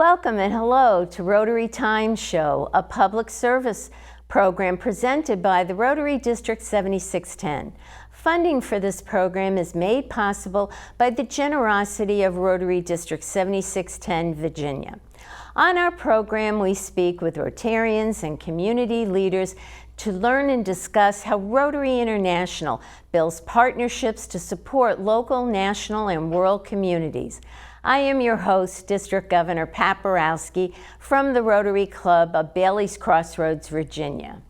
Welcome and hello to Rotary Time Show, a public service program presented by the Rotary District 7610. Funding for this program is made possible by the generosity of Rotary District 7610, Virginia. On our program, we speak with Rotarians and community leaders to learn and discuss how Rotary International builds partnerships to support local, national, and world communities. I am your host, District Governor Pat Borowski from the Rotary Club of Bailey's Crossroads, Virginia.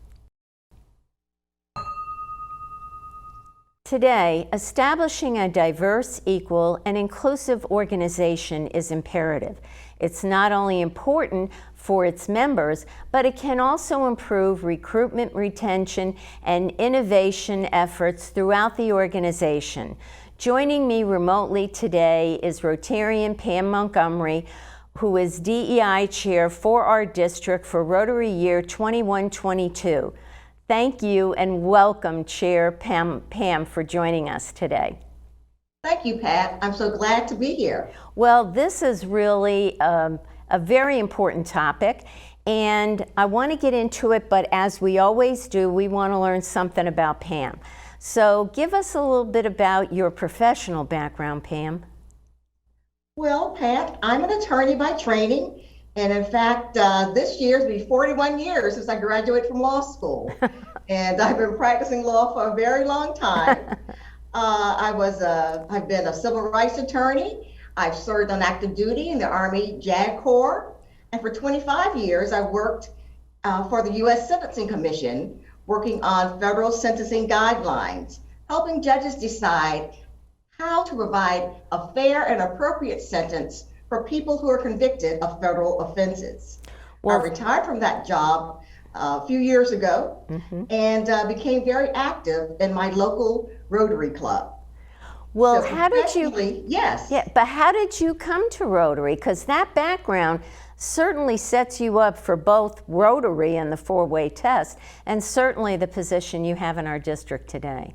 Today, establishing a diverse, equal, and inclusive organization is imperative. It's not only important for its members, but it can also improve recruitment, retention, and innovation efforts throughout the organization. Joining me remotely today is Rotarian Pam Montgomery, who is DEI Chair for our district for Rotary Year 21-22. Thank you and welcome, Chair Pam, for joining us today. Thank you, Pat. I'm so glad to be here. Well, this is really a very important topic, and I want to get into it, but as we always do, we want to learn something about Pam. So give us a little bit about your professional background, Pam. Well, Pat, I'm an attorney by training, and in fact, this year's be 41 years since I graduated from law school, and I've been practicing law for a very long time. I've been a civil rights attorney. I've served on active duty in the Army JAG Corps, and for 25 years, I worked for the U.S. Sentencing Commission, working on federal sentencing guidelines, helping judges decide how to provide a fair and appropriate sentence for people who are convicted of federal offenses. Well, I retired from that job a few years ago and became very active in my local Rotary Club. Well, so how did you? Yes. Yeah, but how did you come to Rotary? Because that background certainly sets you up for both Rotary and the four-way test, and certainly the position you have in our district today.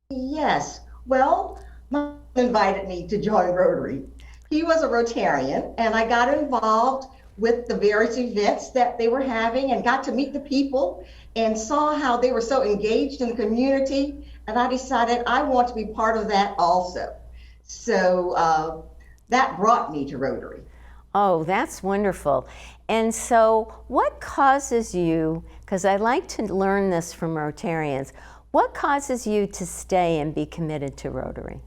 Yes. Well, my husband invited me to join Rotary. He was a Rotarian, and I got involved with the various events that they were having and got to meet the people and saw how they were so engaged in the community, and I decided I want to be part of that also. So that brought me to Rotary. Oh, that's wonderful. And so what causes you, because I like to learn this from Rotarians, what causes you to stay and be committed to Rotary?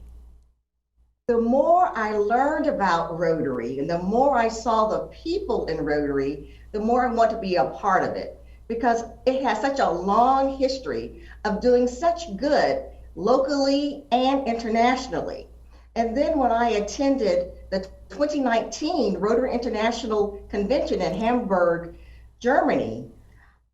The more I learned about Rotary and the more I saw the people in Rotary, the more I want to be a part of it, because it has such a long history of doing such good locally and internationally. And then when I attended the 2019 Rotary International Convention in Hamburg, Germany,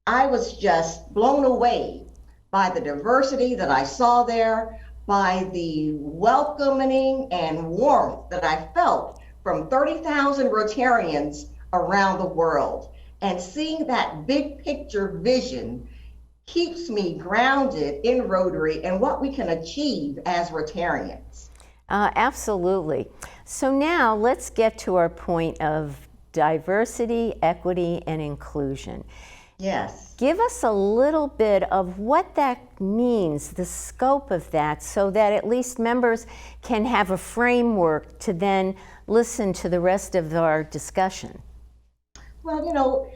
I was just blown away by the diversity that I saw there, by the welcoming and warmth that I felt from 30,000 Rotarians around the world. And seeing that big picture vision keeps me grounded in Rotary and what we can achieve as Rotarians. Absolutely. So now let's get to our point of diversity, equity, and inclusion. Yes. Give us a little bit of what that means, the scope of that, so that at least members can have a framework to then listen to the rest of our discussion. Well, you know,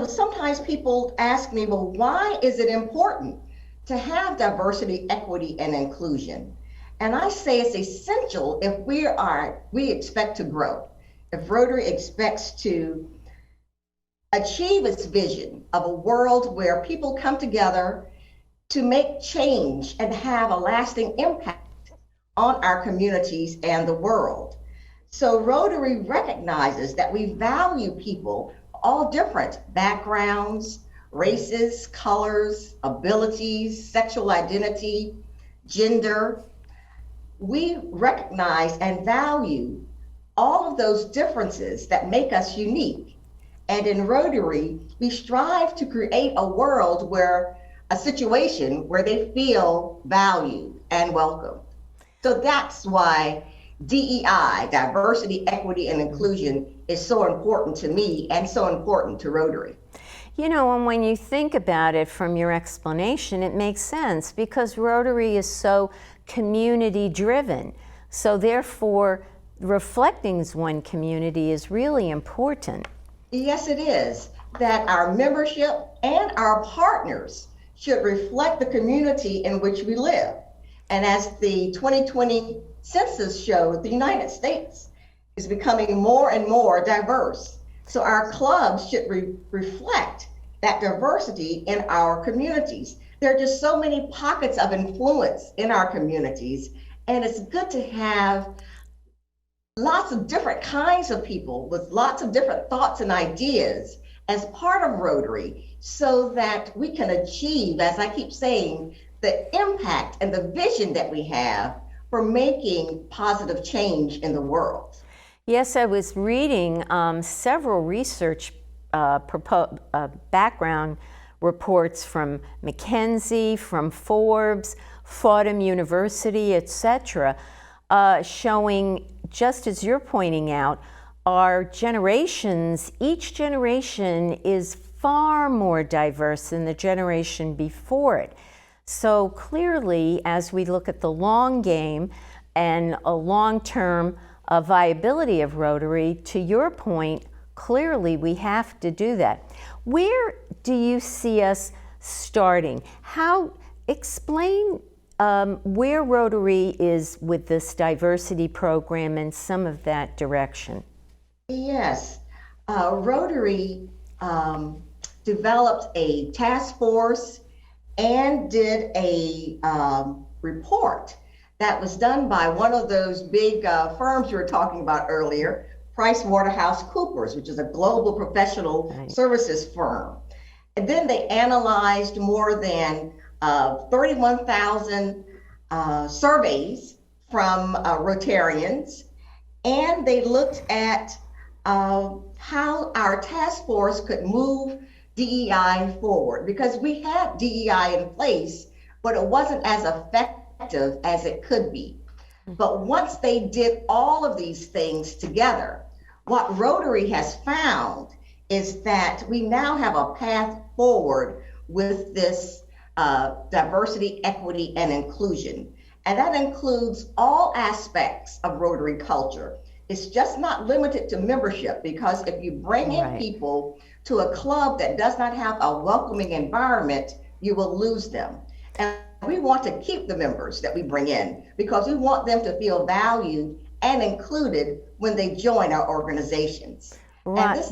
sometimes people ask me, well, why is it important to have diversity, equity, and inclusion? And I say it's essential if we expect to grow, if Rotary expects to achieve its vision of a world where people come together to make change and have a lasting impact on our communities and the world. So Rotary recognizes that we value people, all different backgrounds, races, colors, abilities, sexual identity, gender. We recognize and value all of those differences that make us unique. And in Rotary, we strive to create a world where a situation where they feel valued and welcome. So that's why DEI, diversity, equity, and inclusion, is so important to me and so important to Rotary. You know, and when you think about it from your explanation, it makes sense because Rotary is so community driven. So therefore, reflecting one community is really important. Yes, it is. That our membership and our partners should reflect the community in which we live. And as the 2020 census showed, the United States is becoming more and more diverse. So our clubs should reflect that diversity in our communities. There are just so many pockets of influence in our communities, and it's good to have lots of different kinds of people with lots of different thoughts and ideas as part of Rotary so that we can achieve, as I keep saying, the impact and the vision that we have for making positive change in the world. Yes, I was reading several research background reports from McKinsey, from Forbes, Fordham University, etc., showing, just as you're pointing out, our generations, each generation is far more diverse than the generation before it. So clearly, as we look at the long game and a long-term viability of Rotary, to your point, clearly we have to do that. Where do you see us starting? Explain where Rotary is with this diversity program and some of that direction. Yes, Rotary developed a task force and did a report that was done by one of those big firms you were talking about earlier, PricewaterhouseCoopers, which is a global professional services firm. And then they analyzed more than 31,000 surveys from Rotarians, and they looked at how our task force could move DEI forward, because we had DEI in place, but it wasn't as effective as it could be. But once they did all of these things together, what Rotary has found is that we now have a path forward with this diversity, equity, and inclusion. And that includes all aspects of Rotary culture. It's just not limited to membership, because if you bring in people to a club that does not have a welcoming environment, you will lose them. And we want to keep the members that we bring in because we want them to feel valued and included when they join our organizations. Right. And this